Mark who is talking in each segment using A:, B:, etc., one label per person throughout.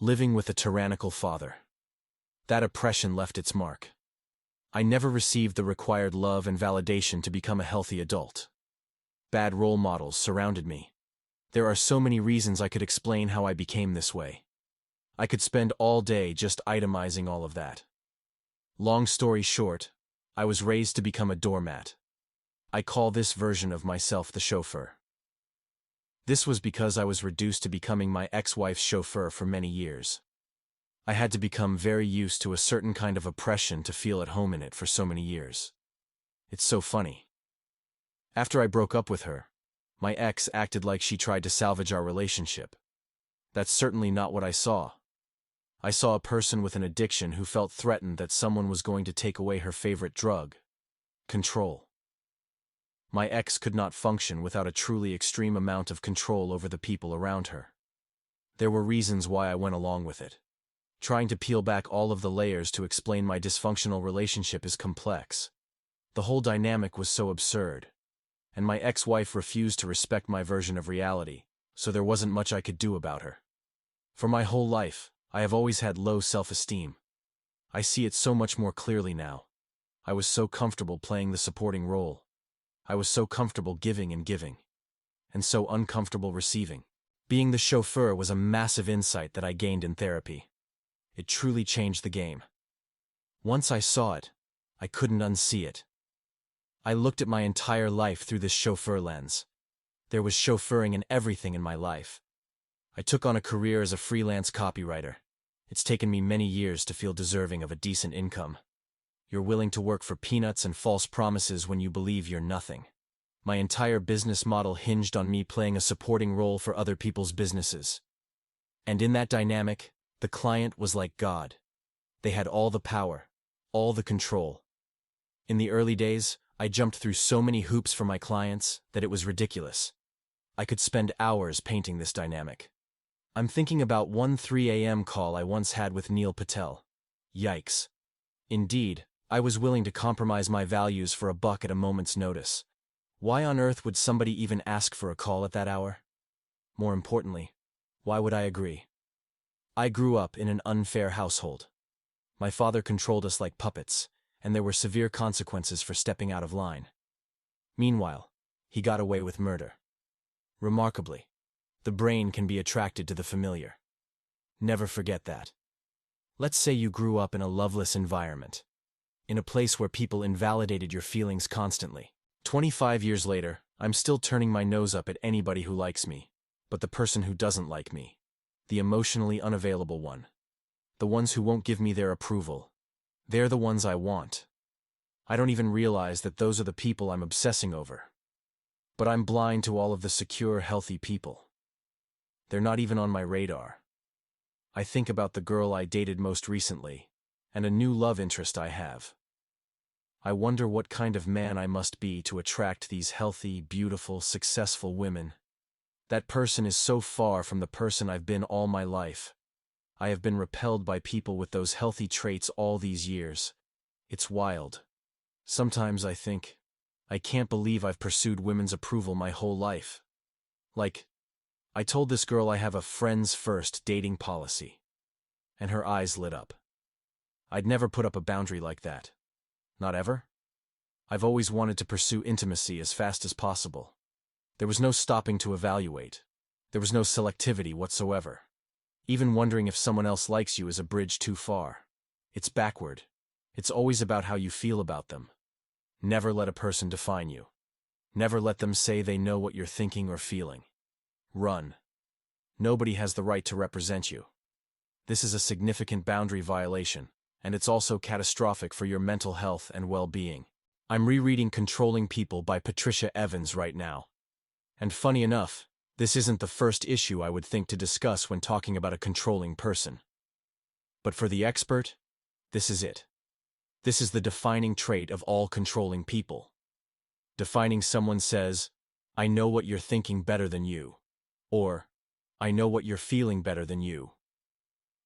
A: Living with a tyrannical father. That oppression left its mark. I never received the required love and validation to become a healthy adult. Bad role models surrounded me. There are so many reasons I could explain how I became this way. I could spend all day just itemizing all of that. Long story short, I was raised to become a doormat. I call this version of myself the chauffeur. This was because I was reduced to becoming my ex-wife's chauffeur for many years. I had to become very used to a certain kind of oppression to feel at home in it for so many years. It's so funny. After I broke up with her, my ex acted like she tried to salvage our relationship. That's certainly not what I saw. I saw a person with an addiction who felt threatened that someone was going to take away her favorite drug. Control. My ex could not function without a truly extreme amount of control over the people around her. There were reasons why I went along with it. Trying to peel back all of the layers to explain my dysfunctional relationship is complex. The whole dynamic was so absurd. And my ex-wife refused to respect my version of reality, so there wasn't much I could do about her. For my whole life, I have always had low self-esteem. I see it so much more clearly now. I was so comfortable playing the supporting role. I was so comfortable giving, and so uncomfortable receiving. Being the chauffeur was a massive insight that I gained in therapy. It truly changed the game. Once I saw it, I couldn't unsee it. I looked at my entire life through this chauffeur lens. There was chauffeuring in everything in my life. I took on a career as a freelance copywriter. It's taken me many years to feel deserving of a decent income. You're willing to work for peanuts and false promises when you believe you're nothing. My entire business model hinged on me playing a supporting role for other people's businesses. And in that dynamic, the client was like God. They had all the power, all the control. In the early days, I jumped through so many hoops for my clients that it was ridiculous. I could spend hours painting this dynamic. I'm thinking about one 3 a.m. call I once had with Neil Patel. Yikes. Indeed, I was willing to compromise my values for $1 at a moment's notice. Why on earth would somebody even ask for a call at that hour? More importantly, why would I agree? I grew up in an unfair household. My father controlled us like puppets, and there were severe consequences for stepping out of line. Meanwhile, he got away with murder. Remarkably, the brain can be attracted to the familiar. Never forget that. Let's say you grew up in a loveless environment, in a place where people invalidated your feelings constantly. 25 years later, I'm still turning my nose up at anybody who likes me, but the person who doesn't like me, the emotionally unavailable one, the ones who won't give me their approval, they're the ones I want. I don't even realize that those are the people I'm obsessing over. But I'm blind to all of the secure, healthy people. They're not even on my radar. I think about the girl I dated most recently, and a new love interest I have. I wonder what kind of man I must be to attract these healthy, beautiful, successful women. That person is so far from the person I've been all my life. I have been repelled by people with those healthy traits all these years. It's wild. Sometimes I think, I can't believe I've pursued women's approval my whole life. Like, I told this girl I have a friends-first dating policy. And her eyes lit up. I'd never put up a boundary like that. Not ever? I've always wanted to pursue intimacy as fast as possible. There was no stopping to evaluate. There was no selectivity whatsoever. Even wondering if someone else likes you is a bridge too far. It's backward. It's always about how you feel about them. Never let a person define you. Never let them say they know what you're thinking or feeling. Run. Nobody has the right to represent you. This is a significant boundary violation, and it's also catastrophic for your mental health and well-being. I'm rereading Controlling People by Patricia Evans right now. And funny enough, this isn't the first issue I would think to discuss when talking about a controlling person. But for the expert, this is it. This is the defining trait of all controlling people. Defining someone says, I know what you're thinking better than you. Or, I know what you're feeling better than you.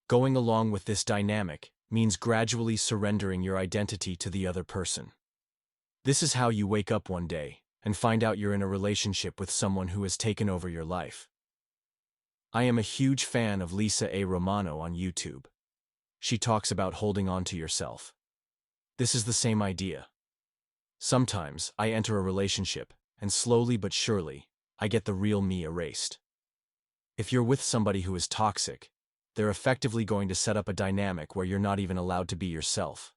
A: Going along with this dynamic means gradually surrendering your identity to the other person. This is how you wake up one day and find out you're in a relationship with someone who has taken over your life. I am a huge fan of Lisa A. Romano on YouTube. She talks about holding on to yourself. This is the same idea. Sometimes I enter a relationship, and slowly but surely, I get the real me erased. If you're with somebody who is toxic, they're effectively going to set up a dynamic where you're not even allowed to be yourself.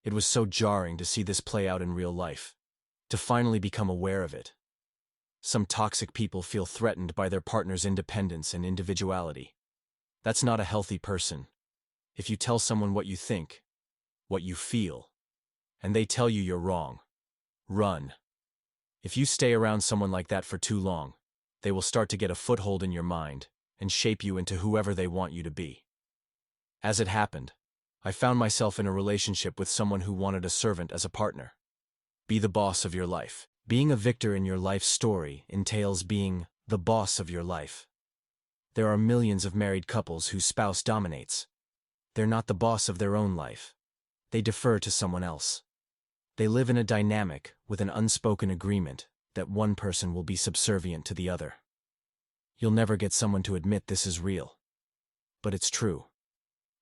A: It was so jarring to see this play out in real life, to finally become aware of it. Some toxic people feel threatened by their partner's independence and individuality. That's not a healthy person. If you tell someone what you think, what you feel, and they tell you you're wrong, run. If you stay around someone like that for too long, they will start to get a foothold in your mind and shape you into whoever they want you to be. As it happened, I found myself in a relationship with someone who wanted a servant as a partner. Be the boss of your life. Being a victor in your life story entails being the boss of your life. There are millions of married couples whose spouse dominates. They're not the boss of their own life. They defer to someone else. They live in a dynamic with an unspoken agreement that one person will be subservient to the other. You'll never get someone to admit this is real. But it's true.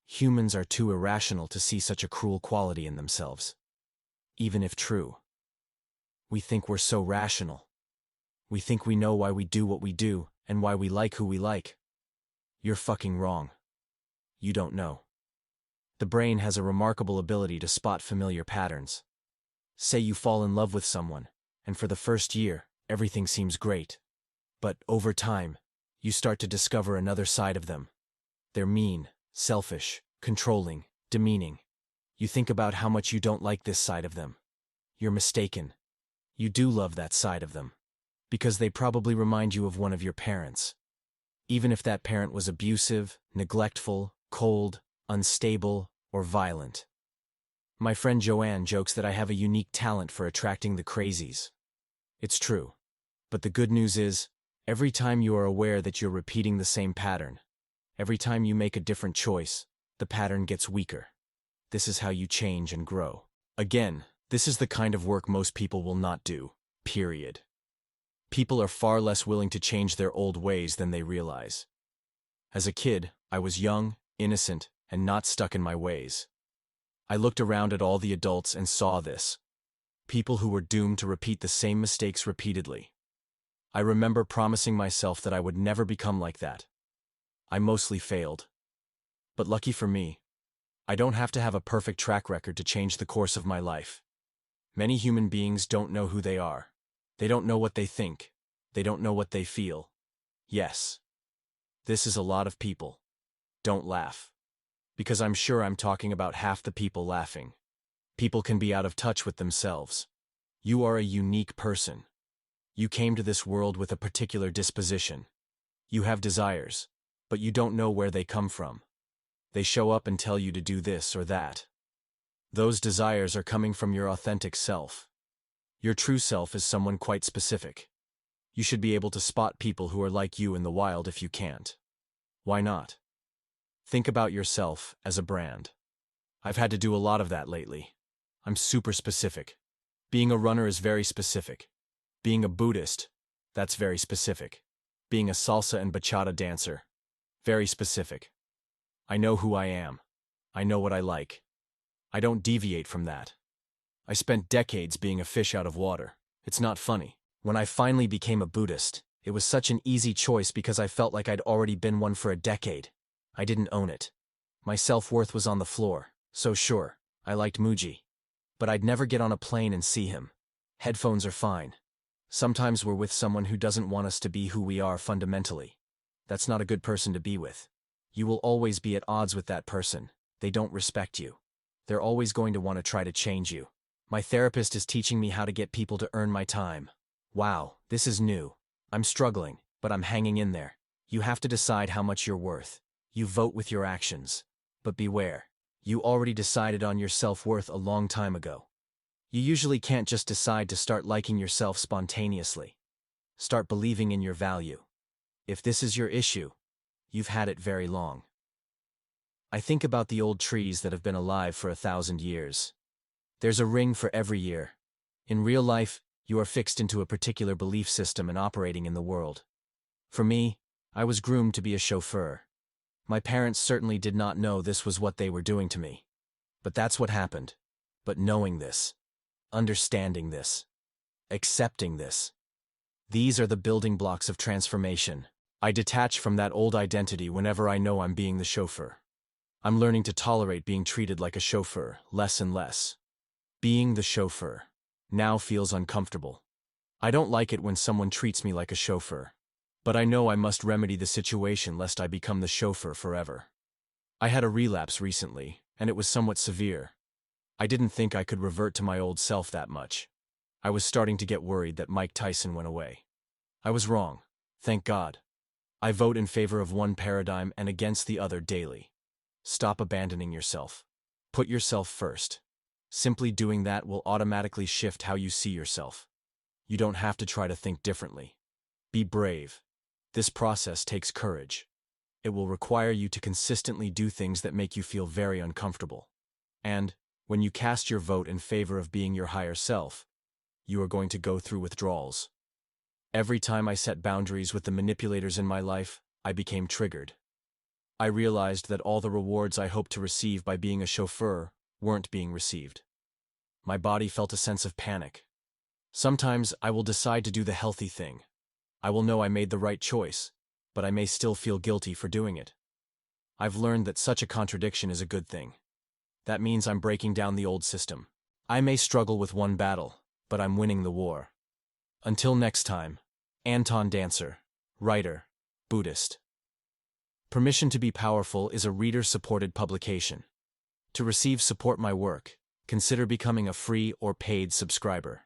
A: Humans are too irrational to see such a cruel quality in themselves. Even if true. We think we're so rational. We think we know why we do what we do and why we like who we like. You're fucking wrong. You don't know. The brain has a remarkable ability to spot familiar patterns. Say you fall in love with someone, and for the first year, everything seems great. But over time, you start to discover another side of them. They're mean, selfish, controlling, demeaning. You think about how much you don't like this side of them. You're mistaken. You do love that side of them. Because they probably remind you of one of your parents. Even if that parent was abusive, neglectful, cold, unstable, or violent. My friend Joanne jokes that I have a unique talent for attracting the crazies. It's true. But the good news is, every time you are aware that you're repeating the same pattern, every time you make a different choice, the pattern gets weaker. This is how you change and grow. Again, this is the kind of work most people will not do, period. People are far less willing to change their old ways than they realize. As a kid, I was young, innocent, and not stuck in my ways. I looked around at all the adults and saw this. People who were doomed to repeat the same mistakes repeatedly. I remember promising myself that I would never become like that. I mostly failed. But lucky for me, I don't have to have a perfect track record to change the course of my life. Many human beings don't know who they are. They don't know what they think. They don't know what they feel. Yes. This is a lot of people. Don't laugh. Because I'm sure I'm talking about half the people laughing. People can be out of touch with themselves. You are a unique person. You came to this world with a particular disposition. You have desires, but you don't know where they come from. They show up and tell you to do this or that. Those desires are coming from your authentic self. Your true self is someone quite specific. You should be able to spot people who are like you in the wild if you can't. Why not? Think about yourself as a brand. I've had to do a lot of that lately. I'm super specific. Being a runner is very specific. Being a Buddhist, that's very specific. Being a salsa and bachata dancer, very specific. I know who I am. I know what I like. I don't deviate from that. I spent decades being a fish out of water. It's not funny. When I finally became a Buddhist, it was such an easy choice because I felt like I'd already been one for a decade. I didn't own it. My self-worth was on the floor, so sure, I liked Muji. But I'd never get on a plane and see him. Headphones are fine. Sometimes we're with someone who doesn't want us to be who we are fundamentally. That's not a good person to be with. You will always be at odds with that person. They don't respect you. They're always going to want to try to change you. My therapist is teaching me how to get people to earn my time. Wow, this is new. I'm struggling, but I'm hanging in there. You have to decide how much you're worth. You vote with your actions. But beware. You already decided on your self-worth a long time ago. You usually can't just decide to start liking yourself spontaneously. Start believing in your value. If this is your issue, you've had it very long. I think about the old trees that have been alive for 1,000 years. There's a ring for every year. In real life, you are fixed into a particular belief system and operating in the world. For me, I was groomed to be a chauffeur. My parents certainly did not know this was what they were doing to me. But that's what happened. But knowing this, understanding this, accepting this, these are the building blocks of transformation. I detach from that old identity whenever I know I'm being the chauffeur. I'm learning to tolerate being treated like a chauffeur, less and less. Being the chauffeur now feels uncomfortable. I don't like it when someone treats me like a chauffeur. But I know I must remedy the situation lest I become the chauffeur forever. I had a relapse recently, and it was somewhat severe. I didn't think I could revert to my old self that much. I was starting to get worried that Mike Tyson went away. I was wrong, thank God. I vote in favor of one paradigm and against the other daily. Stop abandoning yourself. Put yourself first. Simply doing that will automatically shift how you see yourself. You don't have to try to think differently. Be brave. This process takes courage. It will require you to consistently do things that make you feel very uncomfortable. And, when you cast your vote in favor of being your higher self, you are going to go through withdrawals. Every time I set boundaries with the manipulators in my life, I became triggered. I realized that all the rewards I hoped to receive by being a chauffeur weren't being received. My body felt a sense of panic. Sometimes I will decide to do the healthy thing. I will know I made the right choice, but I may still feel guilty for doing it. I've learned that such a contradiction is a good thing. That means I'm breaking down the old system. I may struggle with one battle, but I'm winning the war. Until next time, Anton Dancer, writer, Buddhist. Permission to be Powerful is a reader-supported publication. To support my work, consider becoming a free or paid subscriber.